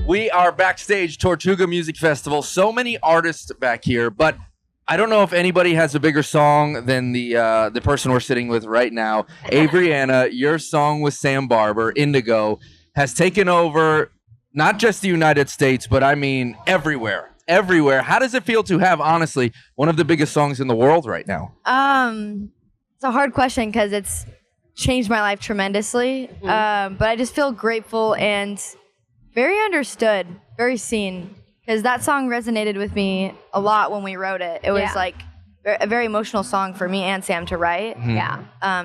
We are backstage, Tortuga Music Festival. So many artists back here, but I don't know if anybody has a bigger song than the person we're sitting with right now. Avery Anna, your song with Sam Barber, Indigo, has taken over not just the United States, but I mean everywhere. Everywhere. How does it feel to have, honestly, one of the biggest songs in the world right now? It's a hard question because it's changed my life tremendously. But I just feel grateful and very understood, very seen. Because that song resonated with me a lot when we wrote it. It was like a very emotional song for me and Sam to write. Yeah.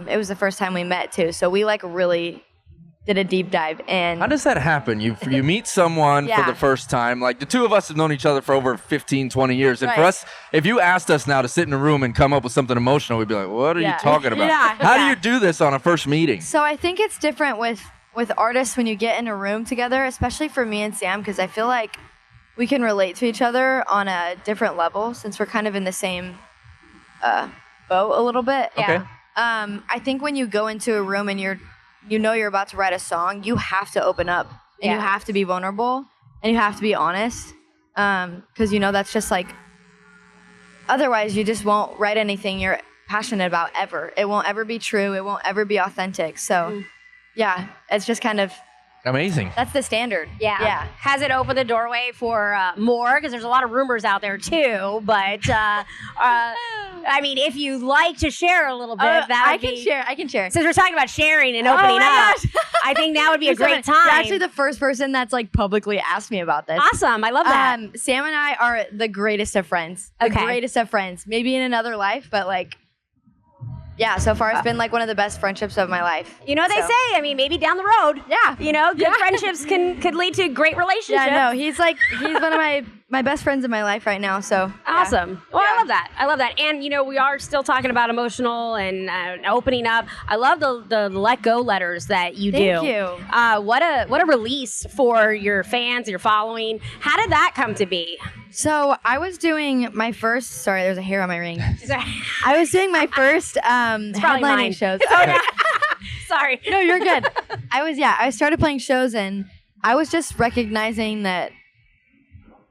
It was the first time we met too. So we like really did a deep dive in. How does that happen? You meet someone for the first time. Like the two of us have known each other for over 15, 20 years. And for us, if you asked us now to sit in a room and come up with something emotional, we'd be like, what are you talking about? How do you do this on a first meeting? So I think it's different with artists when you get in a room together, especially for me and Sam, because I feel like we can relate to each other on a different level since we're kind of in the same boat a little bit. Okay. I think when you go into a room and you know you're about to write a song, you have to open up and you have to be vulnerable and you have to be honest because that's just like otherwise you just won't write anything you're passionate about ever. It won't ever be true. It won't ever be authentic. So yeah, it's just kind of amazing. That's the standard. Yeah. Has it opened the doorway for more? Because there's a lot of rumors out there too. But I mean, if you'd like to share a little bit, I can share. Since we're talking about sharing and opening up, I think now would be a great time. You're actually the first person that's like publicly asked me about this. Awesome. I love that. Sam and I are the greatest of friends. The greatest of friends. Maybe in another life, but like. Yeah, so far it's been like one of the best friendships of my life. You know what they say? I mean, maybe down the road. Yeah. Good friendships could lead to great relationships. Yeah, no, he's one of my best friends in my life right now, so. Awesome. Well, I love that. I love that. And, we are still talking about emotional and opening up. I love the let go letters that you do. Thank you. What a release for your fans, your following. How did that come to be? So I was doing my first. Sorry, there's a hair on my ring. I was doing my first headlining shows. Sorry. No, you're good. I started playing shows and I was just recognizing that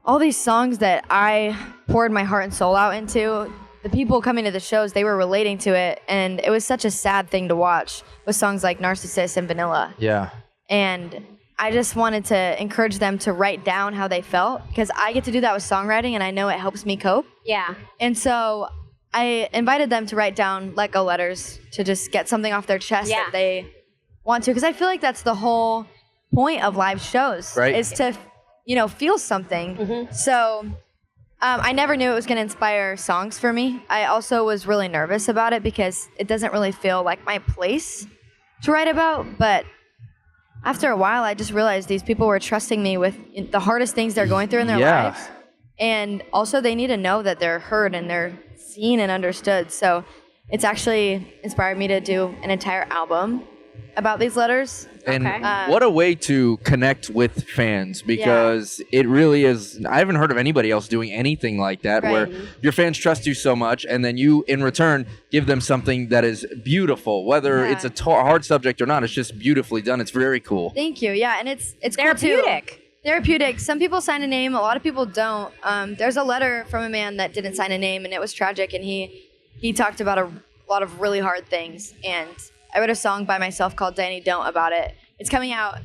all these songs that I poured my heart and soul out into, the people coming to the shows, they were relating to it, and it was such a sad thing to watch with songs like Narcissist and Vanilla. Yeah. And I just wanted to encourage them to write down how they felt because I get to do that with songwriting and I know it helps me cope. Yeah. And so I invited them to write down let go letters to just get something off their chest that they want to because I feel like that's the whole point of live shows is to, feel something. Mm-hmm. So I never knew it was going to inspire songs for me. I also was really nervous about it because it doesn't really feel like my place to write about, but after a while, I just realized these people were trusting me with the hardest things they're going through in their lives. And also they need to know that they're heard and they're seen and understood. So it's actually inspired me to do an entire album about these letters. And what a way to connect with fans because it really is. I haven't heard of anybody else doing anything like that where your fans trust you so much and then you in return give them something that is beautiful, whether it's a hard subject or not. It's just beautifully done. It's very cool. Thank you. Yeah, and it's therapeutic. Cool too. Therapeutic. Some people sign a name. A lot of people don't. There's a letter from a man that didn't sign a name and it was tragic and he talked about a lot of really hard things and I wrote a song by myself called Danny Don't about it. It's coming out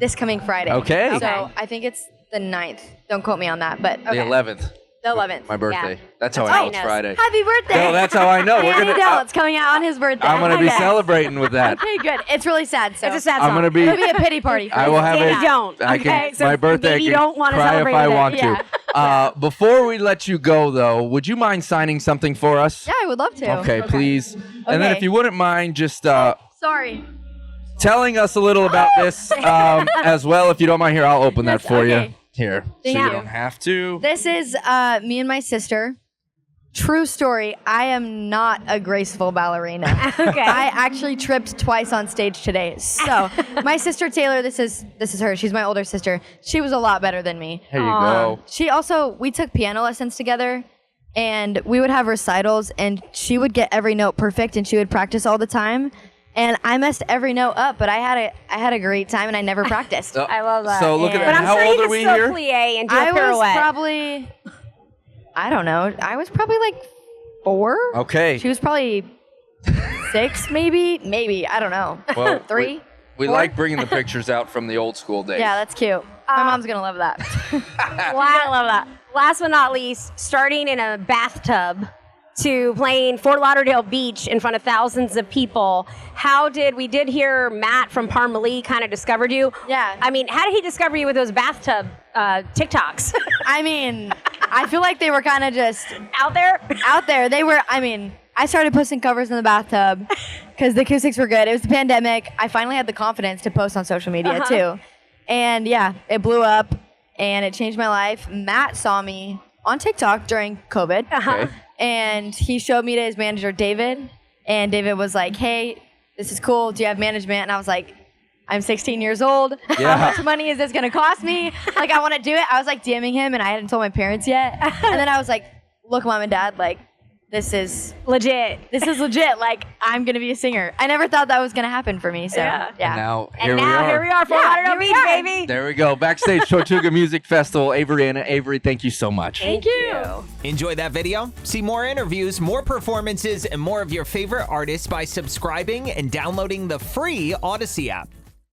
this coming Friday. Okay. So I think it's the 9th. Don't quote me on that, but the 11th. The 11th. My birthday. Yeah. That's how I know it's Friday. Happy birthday. No, that's how I know. Danny Don't. It's coming out on his birthday. I'm going to be celebrating with that. Okay, good. It's really sad. So it's a sad song. I'm going to be. It'll be a pity party. I will have Danny Don't. Okay. So my birthday. Maybe you don't want to cry celebrate if I with want it. to. Before we let you go, though, would you mind signing something for us? Yeah, I would love to. Okay, please. And then if you wouldn't mind just sorry. telling us a little about this as well. If you don't mind, here, I'll open that for you. Here. So you don't have to. This is me and my sister. True story. I am not a graceful ballerina. Okay. I actually tripped twice on stage today. So my sister Taylor, this is her. She's my older sister. She was a lot better than me. Here you go. We took piano lessons together and we would have recitals and she would get every note perfect and she would practice all the time. and I messed every note up, but I had a great time, and I never practiced. I love that. So look at But that. I'm How sure old you are can we still here? plie and do a I was pirouette. probably, I don't know. I was probably like 4. Okay. She was probably 6, maybe. I don't know. Well, 3. We 4? like bringing the pictures out from the old school days. Yeah, that's cute. My mom's gonna love that. I love that. Last but not least, starting in a bathtub to playing Fort Lauderdale Beach in front of thousands of people. We did hear Matt from Parmalee kind of discovered you. Yeah. I mean, how did he discover you with those bathtub TikToks? I mean, I feel like they were kind of just Out there? out there. They were, I mean, I started posting covers in the bathtub because the acoustics were good. It was the pandemic. I finally had the confidence to post on social media too. And yeah, it blew up and it changed my life. Matt saw me on TikTok during COVID. Okay. And he showed me to his manager, David. And David was like, hey, this is cool. Do you have management? And I was like, I'm 16 years old. Yeah. How much money is this going to cost me? Like, I want to do it. I was like DMing him and I hadn't told my parents yet. And then I was like, look, Mom and Dad, like, this is Legit. Like, I'm going to be a singer. I never thought that was going to happen for me. So, Yeah. yeah. And now Here we are, Fort Lauderdale Beach, baby. There we go. Backstage Tortuga Music Festival. Avery Anna. Avery, thank you so much. Thank you. Enjoy that video? See more interviews, more performances, and more of your favorite artists by subscribing and downloading the free Odyssey app.